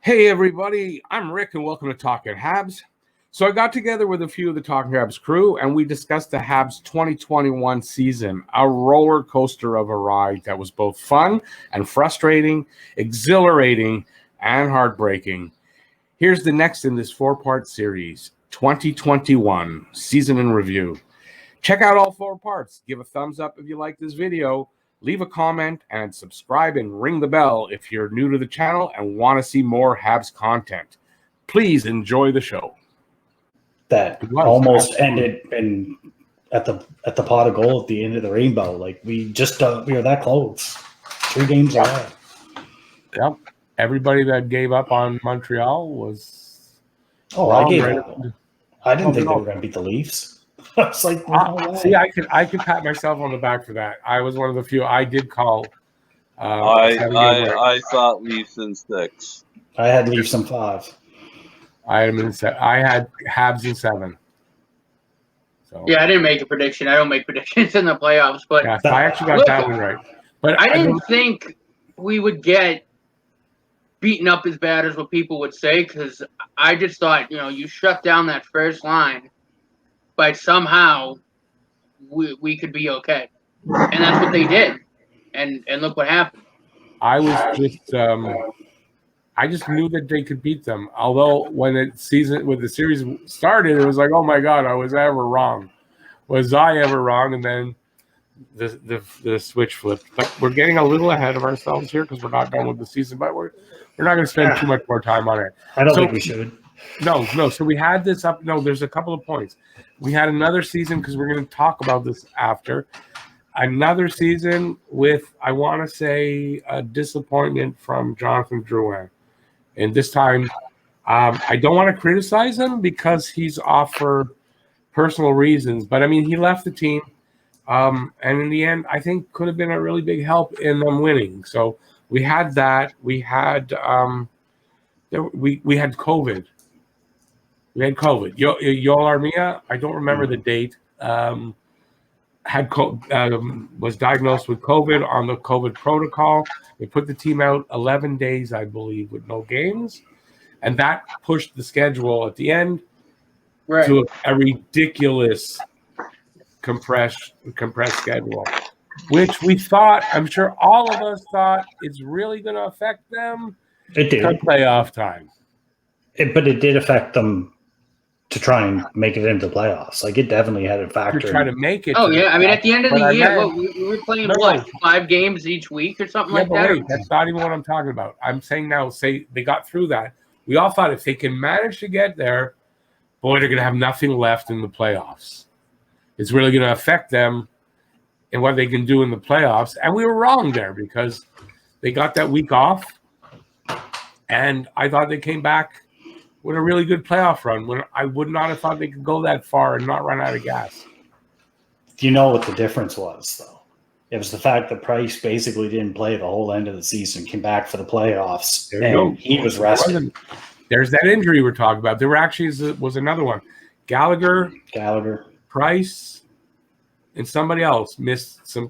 Hey everybody, I'm Rick and welcome to Talking Habs. So I got together with a few of the Talking Habs crew and we discussed the Habs 2021 season, a roller coaster of a ride that was both fun and frustrating, exhilarating, and heartbreaking. Here's the next in this four-part series, 2021 Season in Review. Check out all four parts. Give a thumbs up if you like this video. Leave a comment and subscribe and ring the bell if you're new to the channel and want to see more Habs content. Please enjoy the show. That almost ended in at the pot of gold at the end of the rainbow. Like we were that close. 3 games away. Yep. Everybody that gave up on Montreal was. I gave up. I didn't think they were going to beat the Leafs. I was like, see, I could pat myself on the back for that. I was one of the few. I did call. I thought Leafs in 6. I had Leafs in 5. I had Habs in 7. So yeah, I didn't make a prediction. I don't make predictions in the playoffs, but yeah, so I actually got that one right. But I didn't think we would get beaten up as bad as what people would say, because I just thought, you shut down that first line, but somehow we could be okay, and that's what they did, and look what happened. I just knew that they could beat them. Although when the series started, it was like, oh my God, was I ever wrong? Was I ever wrong? And then the switch flipped. But we're getting a little ahead of ourselves here because we're not done with the season. But we're not going to spend too much more time on it. I don't think we should. No. So we had this up. No, there's a couple of points. We had another season because we're going to talk about this after. Another season with, I want to say, a disappointment from Jonathan Drouin. And this time, I don't want to criticize him because he's off for personal reasons. But, I mean, he left the team. And in the end, I think could have been a really big help in them winning. So we had that. We had we had COVID. We had COVID. Yoel Armia, I don't remember the date, was diagnosed with COVID on the COVID protocol. They put the team out 11 days, I believe, with no games. And that pushed the schedule at the end to a ridiculous compressed schedule, which we thought, I'm sure all of us thought, is really going to affect them. It did. Come playoff time. But it did affect them to try and make it into the playoffs. Like, it definitely had a factor. To try to make it. Oh, yeah. I mean, at the end of the year, we were playing, 5 games each week or something like that? Wait, that's not even what I'm talking about. I'm saying now, say they got through that. We all thought if they can manage to get there, boy, they're going to have nothing left in the playoffs. It's really going to affect them and what they can do in the playoffs. And we were wrong there because they got that week off. And I thought they came back with a really good playoff run when I would not have thought they could go that far and not run out of gas. Do you know what the difference was, though? It was the fact that Price basically didn't play the whole end of the season, came back for the playoffs, and he was rested. There's that injury we're talking about. There were actually was another one. Gallagher, Price, and somebody else missed some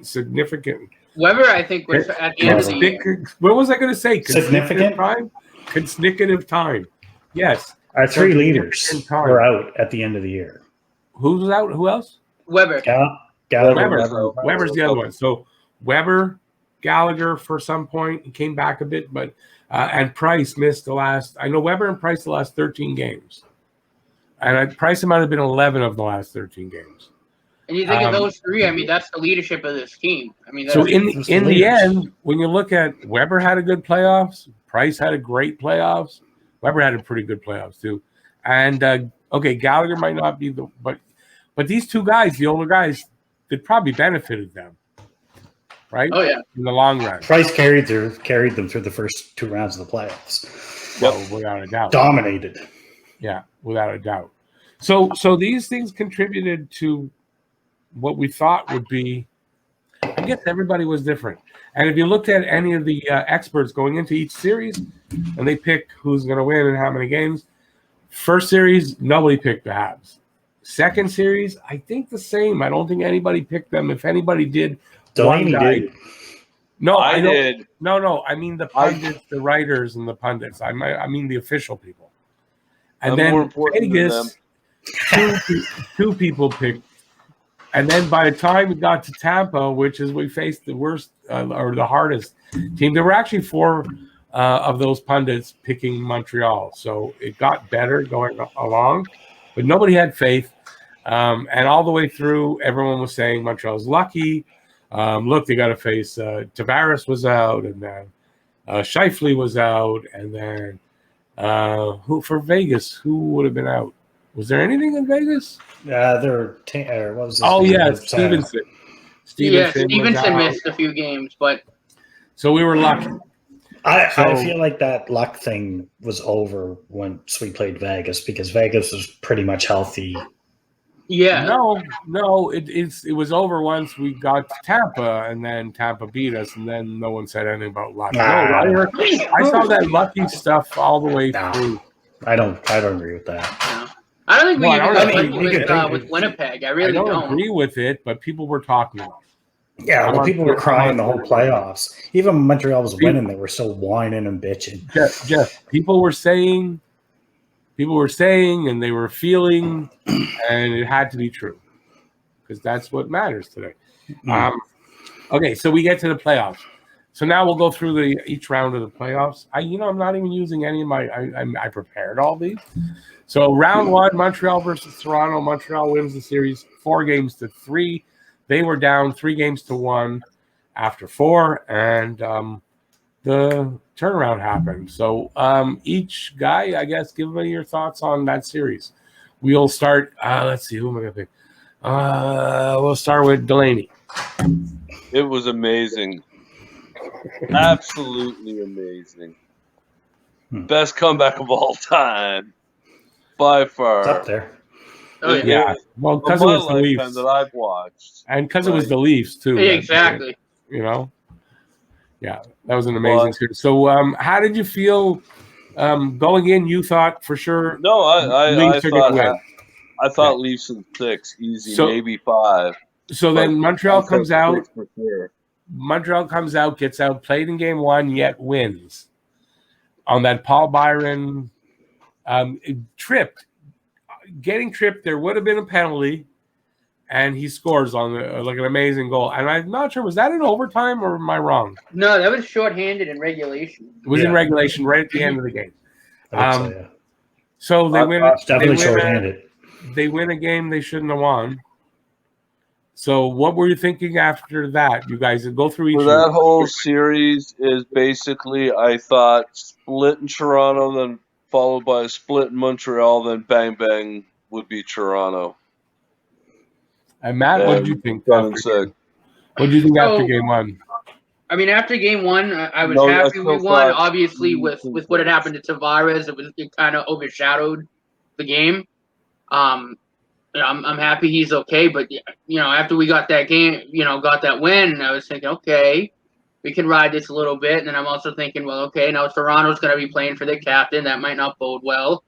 significant. Weber, I think, was at the end of the year. What was I going to say? Significant time? Consecutive time. Yes. Our 3 leaders were out at the end of the year. Who was out? Who else? Weber. Gallagher. Weber's the other one. So Weber, Gallagher for some point, he came back a bit, but and Price missed the last. I know Weber and Price the last 13 games. And Price might have been 11 of the last 13 games. And you think of those 3, I mean, that's the leadership of this team. I mean, so in the end, when you look at Weber had a good playoffs, Price had a great playoffs. Weber had a pretty good playoffs too. And Gallagher might not be but these 2 guys, the older guys, that probably benefited them, right? Oh yeah, in the long run. Price carried them through the first 2 rounds of the playoffs. Well, without a doubt, dominated. Yeah, without a doubt. So these things contributed to what we thought would be. I guess everybody was different. And if you looked at any of the experts going into each series, and they pick who's going to win and how many games, first series, nobody picked the Habs. Second series, I think the same. I don't think anybody picked them. If anybody did, Delaney did. No, I don't- did. No. I mean the pundits, the writers, and the pundits. I mean the official people. And I'm then more important than them. Vegas, two people picked. And then by the time we got to Tampa, which is we faced the worst or the hardest team, there were actually four of those pundits picking Montreal. So it got better going along, but nobody had faith. And all the way through, everyone was saying Montreal's lucky. Look, they got to face Tavares was out, and then Scheifele was out, and then who for Vegas? Who would have been out? Was there anything in Vegas? What was his Oh name? yeah, Was, Stevenson. Yeah, was Stevenson out. missed a few games, but So we were lucky. I feel like that luck thing was over once we played Vegas because Vegas was pretty much healthy. yeah, No, it was over once we got to Tampa, and then Tampa beat us, and then no one said anything about luck. No, I saw that lucky stuff all the way through. I don't agree with that. I don't think we No, I even don't got agree. lucky with Winnipeg. I really I don't agree with it, but people were talking about it. Yeah, well, people were crying the whole playoffs. Even when Montreal was winning, they were still whining and bitching. Jeff, people were saying, and they were feeling, and it had to be true because that's what matters today. Okay, so we get to the playoffs. So now we'll go through each round of the playoffs. I'm not even using any of my. I prepared all these. So round one, Montreal versus Toronto. Montreal wins the series 4-3. They were down 3-1 after 4, and the turnaround happened. So each guy, I guess, give me your thoughts on that series. We'll start. Let's see, who am I going to pick? We'll start with Delaney. It was amazing. Absolutely amazing. Best comeback of all time. By far. It's up there. Oh, Yeah. Well, because it was the Leafs. That I've watched. And because it was the Leafs, too. Yeah, exactly. Yeah, that was an amazing series. So how did you feel going in? You thought for sure Leafs are going to win. I thought Leafs in 6, easy, maybe 5. So then Montreal comes out. For sure. Montreal comes out, gets outplayed in game 1, yet wins on that Paul Byron tripped. Getting tripped, there would have been a penalty, and he scores on an amazing goal. And I'm not sure, was that in overtime or am I wrong? No, that was shorthanded in regulation. It was in regulation right at the end of the game. So they win. Definitely shorthanded. They win a game they shouldn't have won. So what were you thinking after that? You guys go through each. So that whole series is basically, I thought, split in Toronto, then followed by a split in Montreal, then bang bang would be Toronto. And Matt, what did you think? What did you think after game 1? I mean, after game 1, I was happy we won. Obviously, with what had happened to Tavares, it kind of overshadowed the game. I'm happy he's okay, but after we got that game, got that win, I was thinking, okay, we can ride this a little bit. And then I'm also thinking, well, okay, now Toronto's going to be playing for their captain. That might not bode well.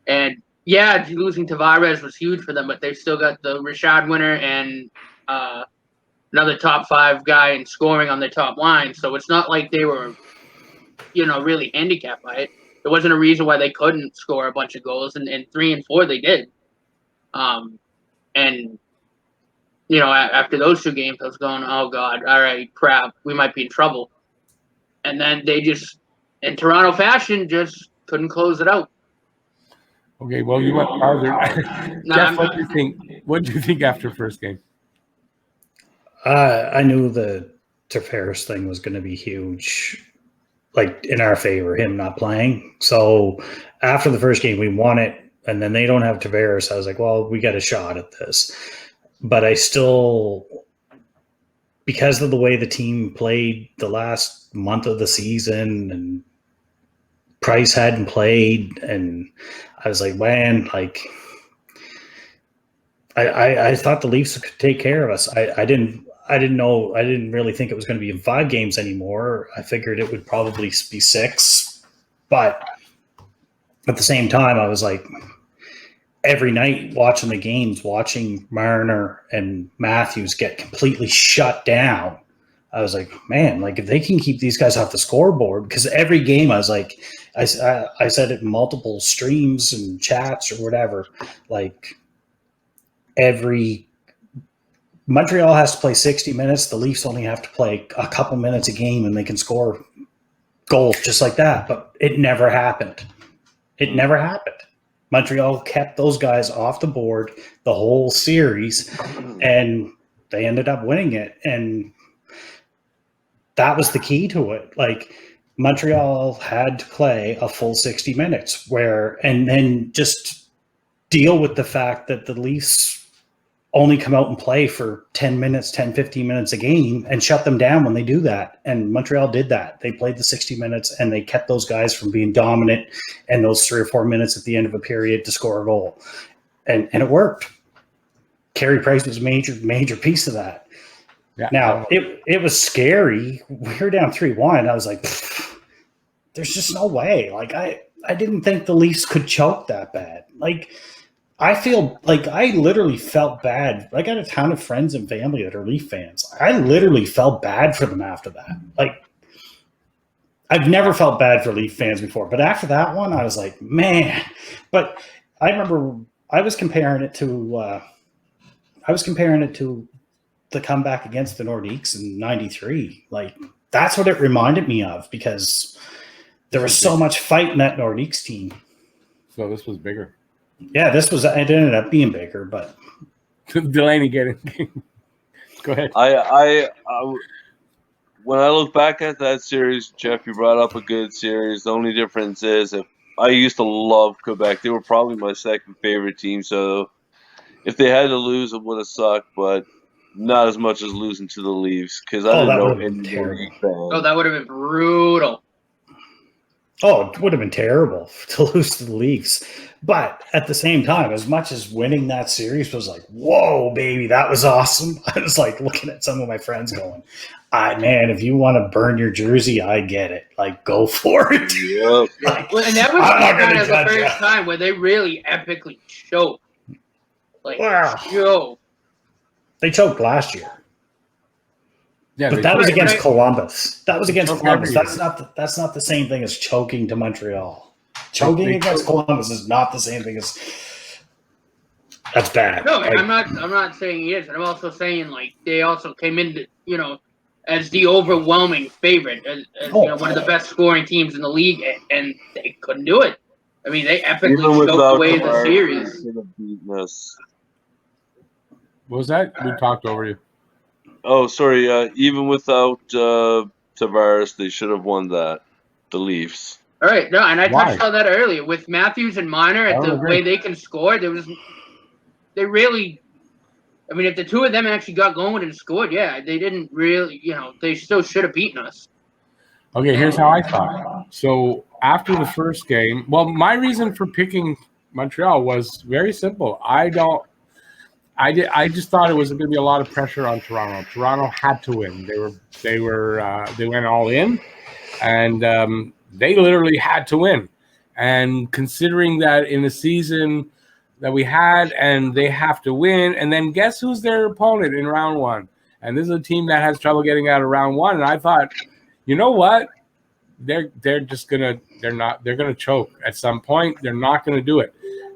And yeah, losing Tavares was huge for them, but they still got the Rashad winner and another top 5 guy in scoring on their top line. So it's not like they were, really handicapped by it. There wasn't a reason why they couldn't score a bunch of goals, and 3 and 4 they did. And after those 2 games, I was going, oh God, all right, crap, we might be in trouble. And then they just, in Toronto fashion, just couldn't close it out. Okay, well, you went farther. Jeff, what do you think after first game? I knew the Tavares thing was going to be huge, like in our favor, him not playing. So after the first game, we won it. And then they don't have Tavares. I was like, well, we got a shot at this. But I still, because of the way the team played the last month of the season and Price hadn't played, and I was like, man, I thought the Leafs could take care of us. I didn't really think it was going to be in 5 games anymore. I figured it would probably be 6. But at the same time, I was like, every night watching the games, watching Marner and Matthews get completely shut down, I was like, man, like if they can keep these guys off the scoreboard, because every game I was like, I said it in multiple streams and chats or whatever, like every Montreal has to play 60 minutes. The Leafs only have to play a couple minutes a game and they can score goals just like that. But it never happened. It never happened. Montreal kept those guys off the board the whole series, and they ended up winning it. And that was the key to it. Like Montreal had to play a full 60 minutes and then just deal with the fact that the Leafs only come out and play for 10 minutes, 10, 15 minutes a game and shut them down when they do that. And Montreal did that. They played the 60 minutes and they kept those guys from being dominant and those 3 or 4 minutes at the end of a period to score a goal. And it worked. Carey Price was a major piece of that. Yeah. Now, it was scary. We were down 3-1. I was like, there's just no way. Like, I didn't think the Leafs could choke that bad. Like, I feel like I literally felt bad. I got a ton of friends and family that are Leaf fans. I literally felt bad for them after that. Like, I've never felt bad for Leaf fans before, but after that one, I was like, man. But I remember I was comparing it to the comeback against the Nordiques in '93. Like, that's what it reminded me of, because there was so much fight in that Nordiques team. So this was bigger. Yeah, it ended up being bigger, but Delaney getting. Go ahead. I when I look back at that series, Jeff, you brought up a good series. The only difference is I used to love Quebec. They were probably my second favorite team. So if they had to lose, it would have sucked, but not as much as losing to the Leafs, because I didn't know any Leaf fans. Oh, that would have been brutal. Oh, it would have been terrible to lose to the Leafs. But at the same time, as much as winning that series was like, whoa, baby, that was awesome. I was like looking at some of my friends going, man, if you want to burn your jersey, I get it. Like, go for it. Yep. Like, Well, and that was kind of the first time where they really epically choked. Like, choked. They choked last year. Yeah, but that was against Columbus. That was against Columbus. Every That's not the same thing as choking to Montreal. Choking against Columbus is not the same thing as. That's bad. No, I'm not saying he is. I'm also saying, like, they also came into, as the overwhelming favorite, as one of the best scoring teams in the league, and they couldn't do it. I mean, they epically choked away the series. What was that? We talked over you. Oh, sorry. Even without Tavares, they should have won that. The Leafs. All right, no, and I touched on that earlier with Matthews and Marner at the way they can score. They really. I mean, if the two of them actually got going and scored, yeah, they didn't really. They still should have beaten us. Okay, here's how I thought. So after the first game, well, my reason for picking Montreal was very simple. I just thought it was going to be a lot of pressure on Toronto. Toronto had to win. They went all in, and they literally had to win. And considering that in the season that we had, and they have to win, and then guess who's their opponent in round one? And this is a team that has trouble getting out of round one. And I thought, you know what? They're gonna choke at some point. They're not gonna do it.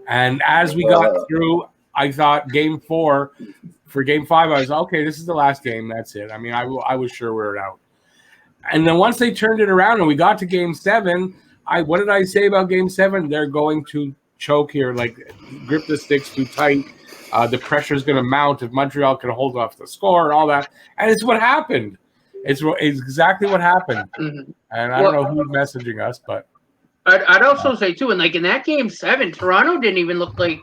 And as we got through, I thought game 4, for game 5, I was okay. This is the last game. That's it. I mean, I was sure we were out. And then once they turned it around and we got to game 7, what did I say about game 7? They're going to choke here, like grip the sticks too tight. The pressure is going to mount if Montreal can hold off the score and all that. And it's what happened. It's exactly what happened. Mm-hmm. And I don't know who's messaging us, but I'd also say too, and like in that game 7, Toronto didn't even look like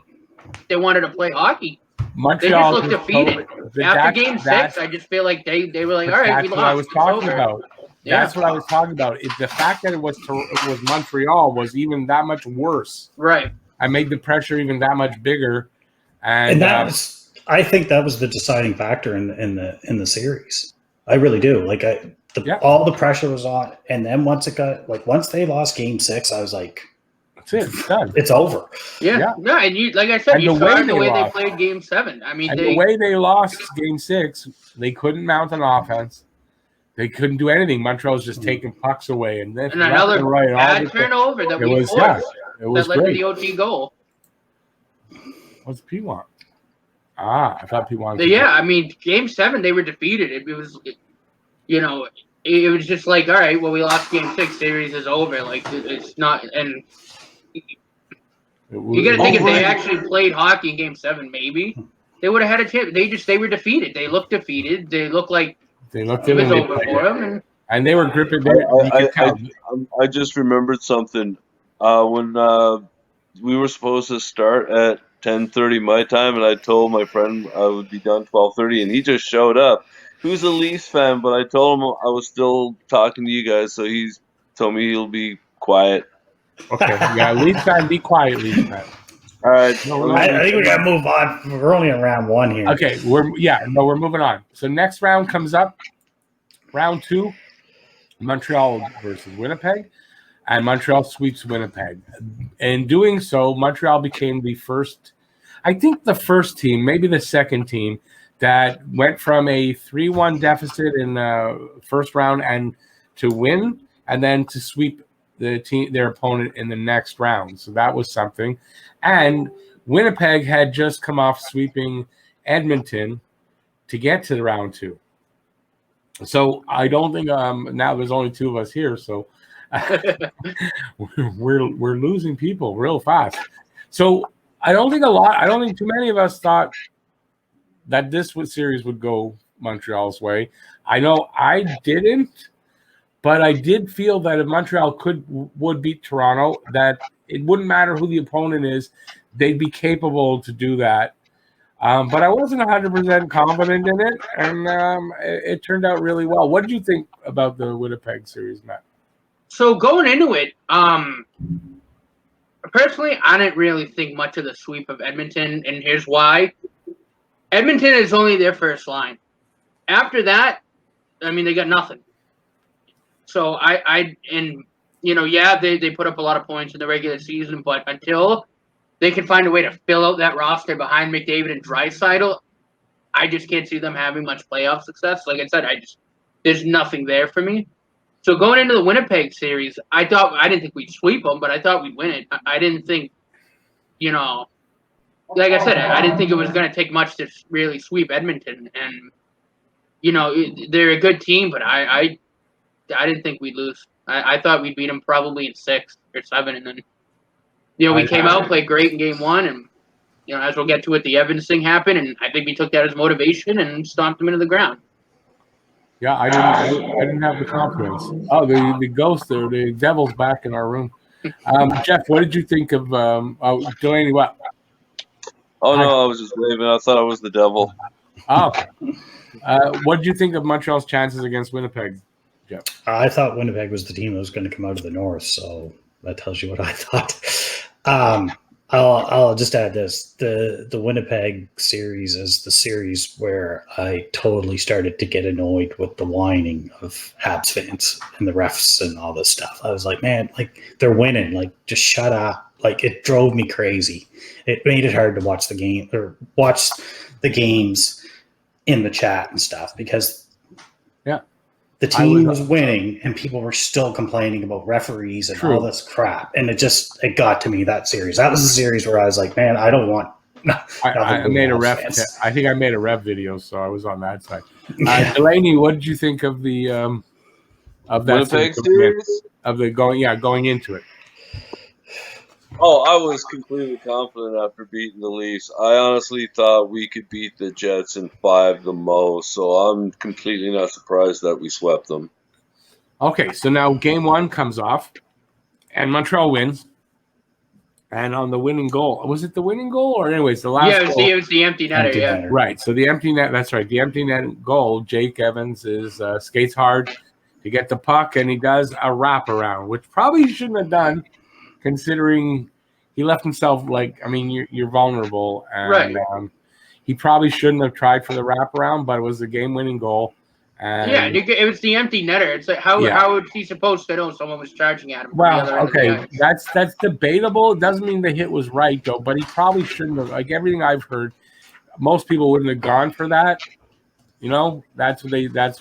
they wanted to play hockey. Montreal they just looked defeated. After game 6, I just feel like they were like, all right, we lost. That's what I was talking about. That's what I was talking about. The fact that it was Montreal was even that much worse. Right. I made the pressure even that much bigger, and that was. I think that was the deciding factor in the series. I really do. Like all the pressure was on, and then once they lost game 6, I was like, that's it. It's done. It's over. Yeah. No, and you, like I said, you saw the way they played game 7. I mean, the way they lost game 6, they couldn't mount an offense. They couldn't do anything. Montreal was just taking pucks away, and then another bad turnover that we forced. It was that led great. to the OT goal. What's P want? I thought P wanted. Yeah, I mean, Game 7 they were defeated. It was, it was just like, all right, well, we lost Game 6. Series is over. Like it's not, and you got to think if they actually played hockey in Game 7, maybe they would have had a chance. They were defeated. They looked defeated. They looked like it was over for them, and they were gripping. I just remembered something. When we were supposed to start at 10:30 my time, and I told my friend I would be done 12:30, and he just showed up. He was a Leafs fan, but I told him I was still talking to you guys, so he's told me he'll be quiet. Okay, yeah, Leafs fan, be quiet, Leafs fan. All right. I think we got to move on. We're only in round 1 here. Okay, we're moving on. So next round comes up, round 2, Montreal versus Winnipeg, and Montreal sweeps Winnipeg. In doing so, Montreal became the first team, maybe the second team, that went from a 3-1 deficit in the first round and to win, and then to sweep their opponent in the next round. So that was something. And Winnipeg had just come off sweeping Edmonton to get to the round 2. So I don't think now there's only 2 of us here, so we're losing people real fast. So I don't think too many of us thought that this series would go Montreal's way. I know I didn't, but I did feel that if Montreal would beat Toronto, that it wouldn't matter who the opponent is, they'd be capable to do that. But I wasn't 100% confident in it, and it turned out really well. What did you think about the Winnipeg series, Matt? So going into it, personally, I didn't really think much of the sweep of Edmonton, and here's why. Edmonton is only their first line. After that, I mean, they got nothing. So they put up a lot of points in the regular season, but until they can find a way to fill out that roster behind McDavid and Draisaitl, I just can't see them having much playoff success. Like I said, there's nothing there for me. So going into the Winnipeg series, I didn't think we'd sweep them, but I thought we'd win it. I didn't think, like I said, I didn't think it was going to take much to really sweep Edmonton. And, they're a good team, but I didn't think we'd lose. I thought we'd beat them probably in 6 or 7. And then, we came out, played great in Game 1. And, as we'll get to it, the Evans thing happened. And I think we took that as motivation and stomped them into the ground. Yeah, I didn't have the confidence. Oh, the ghost there, the devil's back in our room. Jeff, what did you think of Delaney? What? Oh no, I was just waving. I thought I was the devil. Oh, what did you think of Montreal's chances against Winnipeg, Jeff? I thought Winnipeg was the team that was going to come out of the North, so that tells you what I thought. I'll just add this: the Winnipeg series is the series where I totally started to get annoyed with the whining of Habs fans and the refs and all this stuff. I was like, man, like they're winning, like just shut up. Like it drove me crazy. It made it hard to watch the game or watch the games in the chat and stuff because the team was winning and people were still complaining about referees and all this crap. And it got to me, that series. That was the series where I was like, man, I don't want I made a ref. I think I made a ref video, so I was on that side. Delaney, what did you think of the of that Winnipeg series? Of the going into it? Oh, I was completely confident after beating the Leafs. I honestly thought we could beat the Jets in 5 the most, so I'm completely not surprised that we swept them. Okay, so now Game 1 comes off, and Montreal wins. And on the winning goal, was it the winning goal? Or anyways, the last goal. It was the empty netter, yeah. Right, so the empty net, that's right. The empty net goal, Jake Evans skates hard to get the puck, and he does a wraparound, which probably he shouldn't have done, considering he left himself you're vulnerable. And, right. He probably shouldn't have tried for the wraparound, but it was a game-winning goal. And it was the empty netter. It's like how was he supposed to know someone was charging at him? Well, okay, that's debatable. It doesn't mean the hit was right though, but he probably shouldn't have. Like everything I've heard, most people wouldn't have gone for that. That's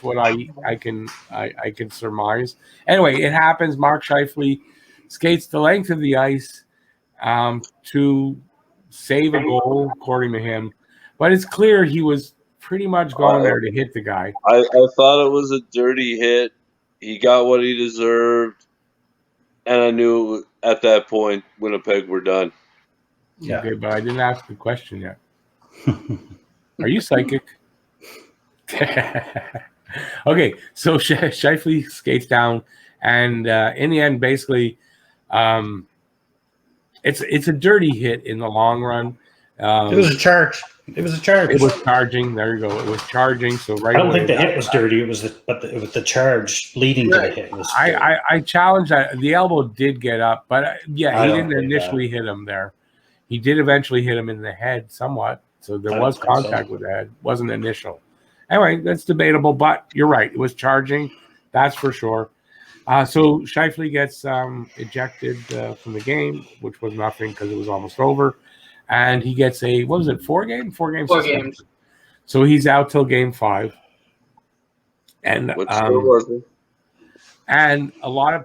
what I can surmise. Anyway, it happens. Mark Scheifele skates the length of the ice to save a goal, according to him. But it's clear he was pretty much going there to hit the guy. I thought it was a dirty hit. He got what he deserved, and I knew at that point Winnipeg were done. Yeah. Okay, but I didn't ask the question yet. Are you psychic? Okay, so Scheifele skates down, and in the end, basically, it's a dirty hit in the long run. It was a charge. It was charging. There you go. It was charging. So right. I don't think the hit was dirty. It was the charge leading to the hit was. I challenge that. The elbow did get up, but he didn't initially hit him there. He did eventually hit him in the head somewhat. So there was contact with the head. Wasn't initial. Anyway, that's debatable, but you're right. It was charging. That's for sure. So Scheifele gets ejected from the game, which was nothing because it was almost over. And he gets a, what was it, 4 games? 4 games. 4 games. So he's out till game 5. And and a lot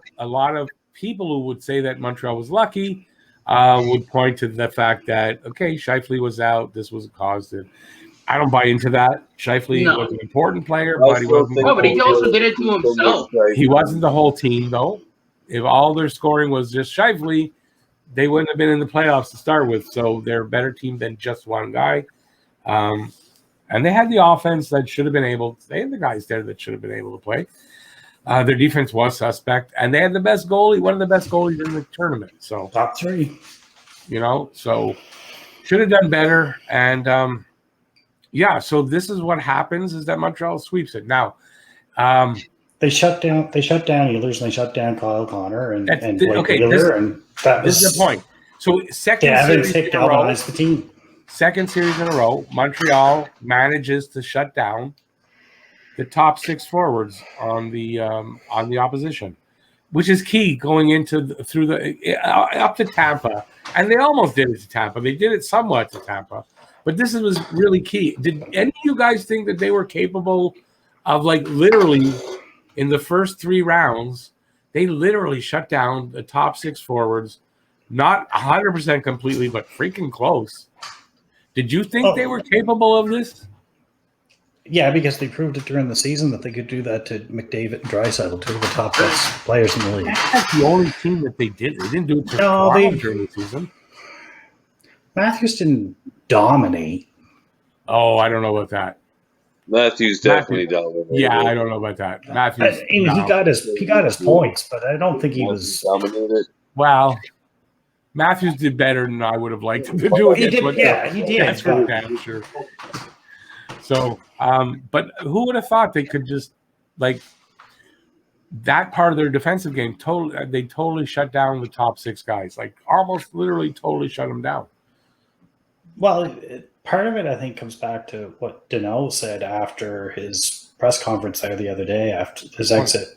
of people who would say that Montreal was lucky would point to the fact that, okay, Scheifele was out. This was caused it. I don't buy into that. Scheifele was an important player, but he wasn't. No, but he also did it to himself. He wasn't the whole team, though. If all their scoring was just Scheifele, they wouldn't have been in the playoffs to start with. So they're a better team than just one guy. And they had the offense that should have been able. They had the guys there that should have been able to play. Their defense was suspect, and they had the best goalie, one of the best goalies in the tournament. So top 3, so should have done better. And so this is what happens: is that Montreal sweeps it. Now, they shut down Ehlers, and they shut down Kyle Connor and Blake Wheeler, and that was the point. So second series in a row, Montreal manages to shut down the top 6 forwards on the opposition, which is key going into up to Tampa, and they almost did it to Tampa. They did it somewhat to Tampa, but this was really key. Did any of you guys think that they were capable of, like, literally in the first 3 rounds, they literally shut down the top 6 forwards, not 100% completely, but freaking close? Did you think they were capable of this? Yeah, because they proved it during the season that they could do that to McDavid and Draisaitl, 2 of the top best players in the league. That's the only team that they did. They didn't do it during the season. Matthews didn't dominate. Oh, I don't know about that. Matthews definitely dominated. Yeah, I don't know about that. Matthews. He got his points, but I don't think he was dominated. Well, Matthews did better than I would have liked him to do. He did. That's for damn sure. So, but who would have thought they could just, like, that part of their defensive game? They totally shut down the top 6 guys, like almost literally totally shut them down. Well, part of it, I think, comes back to what Danault said after his press conference there the other day after his exit.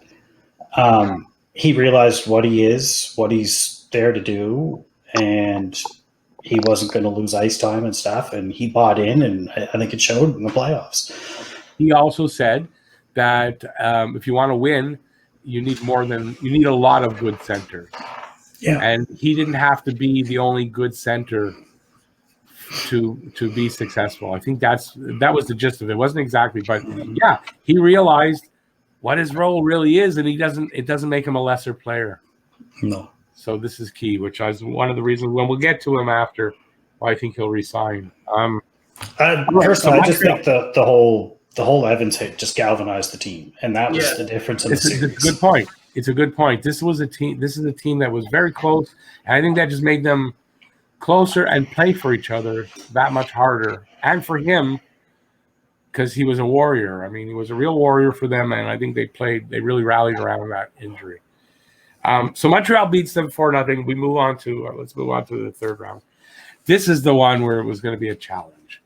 He realized what he's there to do, and he wasn't going to lose ice time and stuff, and he bought in, and I think it showed in the playoffs. He also said that if you want to win, you need a lot of good centers. Yeah, and he didn't have to be the only good center to be successful. I think that was the gist of it. It wasn't exactly, but yeah, he realized what his role really is, and it doesn't make him a lesser player. No. So this is key, which is one of the reasons when we'll get to him after why I think he'll resign. Personally, I just think the whole Evans hit just galvanized the team, and that was the difference in the series. It's a good point. It's a good point. This is a team that was very close, and I think that just made them closer and play for each other that much harder, and for him because he was a warrior. I mean, he was a real warrior for them, and I think they really rallied around that injury. So Montreal beats them 4-0. We move on to let's move on to the 3rd round. This is the one where it was going to be a challenge.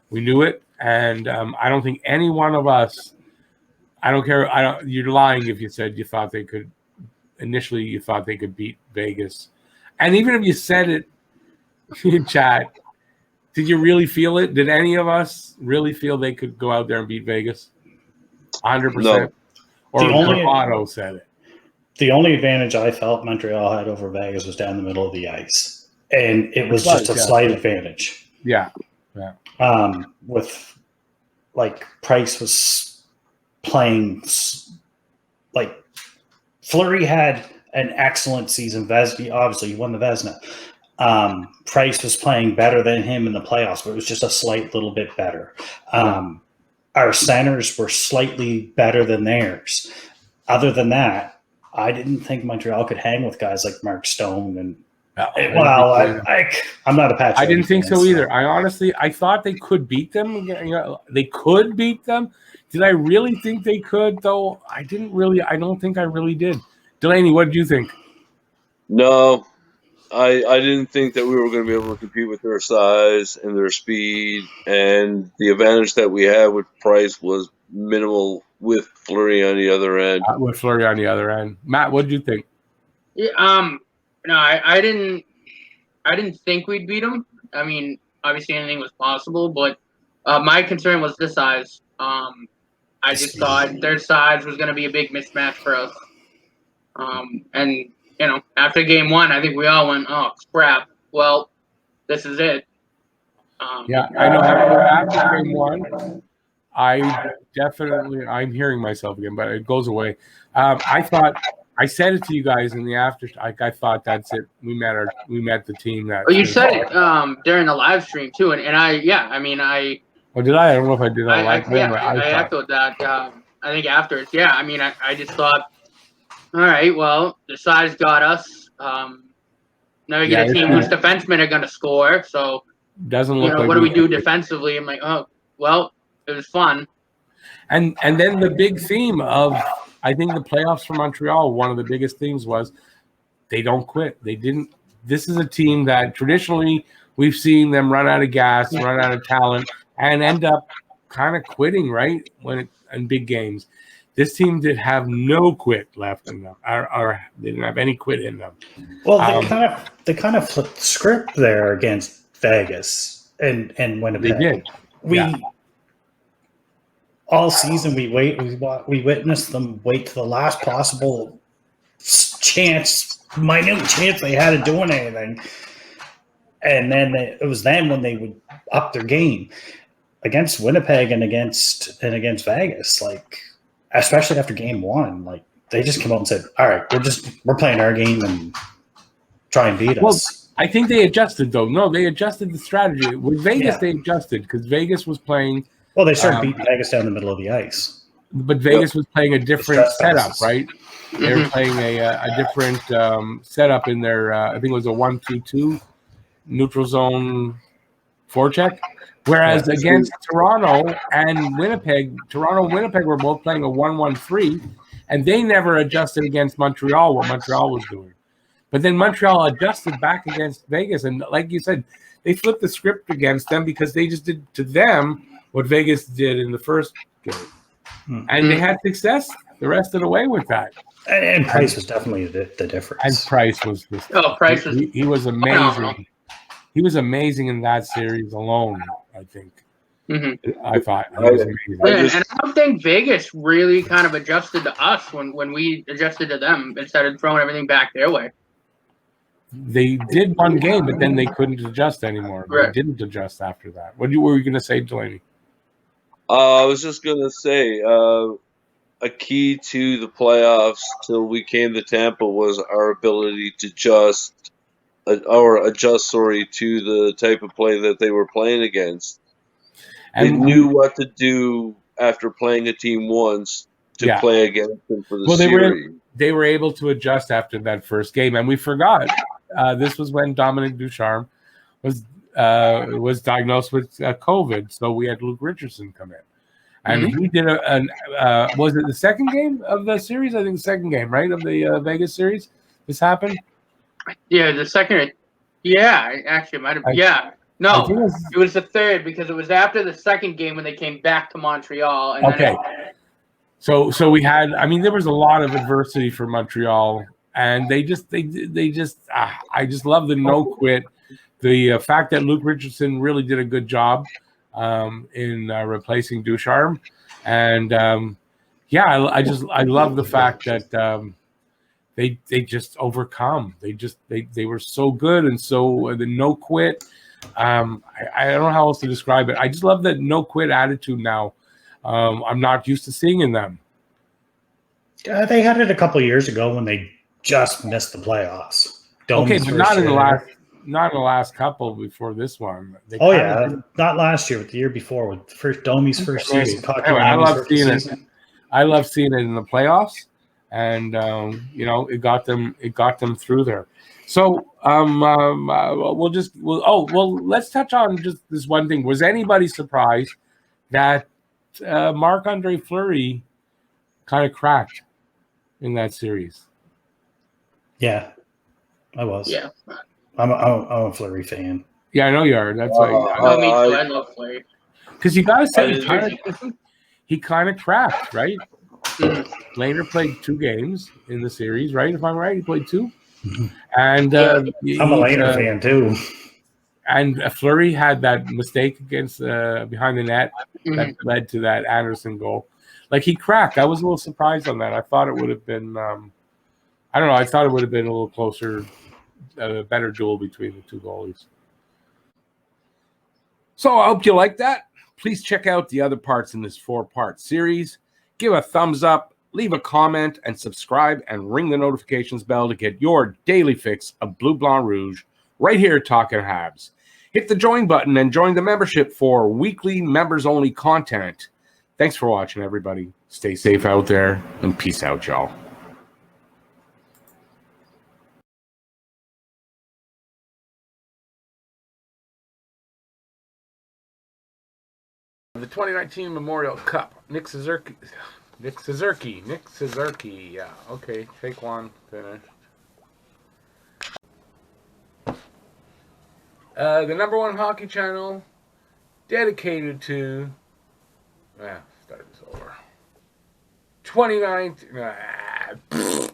We knew it, and I don't think any one of us. I don't care. You're lying if you said you thought they could. Initially, you thought they could beat Vegas, and even if you said it in chat, Did you really feel it? Did any of us really feel they could go out there and beat Vegas? 100%. No. Or The only- Bravado said it. The only advantage I felt Montreal had over Vegas was down the middle of the ice, and it was just a slight advantage. Yeah. With like Price was playing, like Fleury had an excellent season. Vesna, obviously, he won the Vesna. Price was playing better than him in the playoffs, but it was just a slight little bit better. Our centers were slightly better than theirs. Other than that, I didn't think Montreal could hang with guys like Mark Stone and. I'm not a Patrick. I didn't think so either. I thought they could beat them. They could beat them. Did I really think they could, though? I don't think I really did. Delaney, what did you think? No, I didn't think that we were going to be able to compete with their size and their speed, and the advantage that we had with Price was minimal with Fleury on the other end. Matt, what did you think? Yeah, no, I didn't think we'd beat them. I mean, obviously anything was possible, but my concern was the size. I just thought their size was going to be a big mismatch for us. And after game one, I think we all went, "Oh crap! Well, this is it." I know. After game one, I'm hearing myself again, but it goes away. I said it to you guys in the after. I thought that's it. We met the team that. Well, you said it during the live stream too, and I. Oh, did I? I don't know if I did that live. I echoed that. I think afterwards. Yeah, I mean, I just thought, all right, well, the size got us. Now we get a team whose defensemen are going to score. So doesn't look. What do we do defensively? I'm like, oh, well, it was fun. And then the big theme of. I think the playoffs for Montreal, one of the biggest themes was they don't quit. They didn't. This is a team that traditionally we've seen them run out of gas, run out of talent, and end up kind of quitting, right? In big games. This team did have no quit left in them, or they didn't have any quit in them. Well, they kind of flipped the script there against Vegas and Winnipeg. They did. All season, we witnessed them wait to the last possible minute chance they had of doing anything, and then it was then when they would up their game against Winnipeg and against Vegas. Like, especially after game one, like they just came out and said, "All right, we're playing our game and try and beat us." Well, I think they adjusted though. No, they adjusted the strategy with Vegas. They adjusted because Vegas was playing. Well, they started beating Vegas down the middle of the ice. But Vegas was playing a different setup, right? They were playing a different setup in their, I think it was a 1-2-2 neutral zone forecheck. Whereas against Toronto and Winnipeg were both playing a 1-1-3, and they never adjusted against Montreal, what Montreal was doing. But then Montreal adjusted back against Vegas, and like you said, they flipped the script against them because they just did to them what Vegas did in the first game. And they had success the rest of the way with that. And Price was definitely the difference. And Price was he was amazing. He was amazing in that series alone, I think. I thought he was amazing. And I don't think Vegas really kind of adjusted to us when we adjusted to them instead of throwing everything back their way. They did one game, but then they couldn't adjust anymore. Right. They didn't adjust after that. What were you going to say, Delaney? I was just going to say a key to the playoffs till we came to Tampa was our ability to adjust to the type of play that they were playing against. They knew what to do after playing a team once to play against them for the series. They were able to adjust after that first game, and we forgot. This was when Dominic Ducharme was diagnosed with COVID, so we had Luke Richardson come in, and he did was it the second game of the series? I think the second game, right, of the Vegas series. This happened. Yeah, the second. Yeah, actually, it might have. Yeah, no, it was the third because it was after the second game when they came back to Montreal. And okay. So we had. I mean, there was a lot of adversity for Montreal, and they just. I just love the no quit. the fact that Luke Richardson really did a good job in replacing Ducharme, and I love the fact that they just overcome. They were so good and so the no quit. I don't know how else to describe it. I just love that no quit attitude now. I'm not used to seeing in them. They had it a couple of years ago when they just missed the playoffs. Okay, Domi's but first year. not in the last couple before this one. Not last year, but the year before with Domi's first season. Anyway, I love seeing it. I love seeing it in the playoffs, and it got them through there. So let's touch on just this one thing. Was anybody surprised that Marc-Andre Fleury kind of cracked in that series? Yeah, I was. Yeah. I'm a Fleury fan. Yeah, I know you are. That's why. Me too. I love Fleury. Because you got to say he kind of cracked, right? Laner played 2 games in the series, right? If I'm right, he played 2. Mm-hmm. And I'm a Laner fan too. And Fleury had that mistake against behind the net that led to that Anderson goal. Like he cracked. I was a little surprised on that. I thought it would have been. I don't know. I thought it would have been a little closer, a better duel between the 2 goalies. So I hope you like that. Please check out the other parts in this 4-part series. Give a thumbs up, leave a comment, and subscribe, and ring the notifications bell to get your daily fix of Bleu Blanc Rouge right here at Talking Habs. Hit the join button and join the membership for weekly members-only content. Thanks for watching, everybody. Stay safe out there, and peace out, y'all. The 2019 Memorial Cup. Nick Suzuki. Yeah. Okay. Take 1. Finished. The #1 hockey channel dedicated to. Start this over. 2019.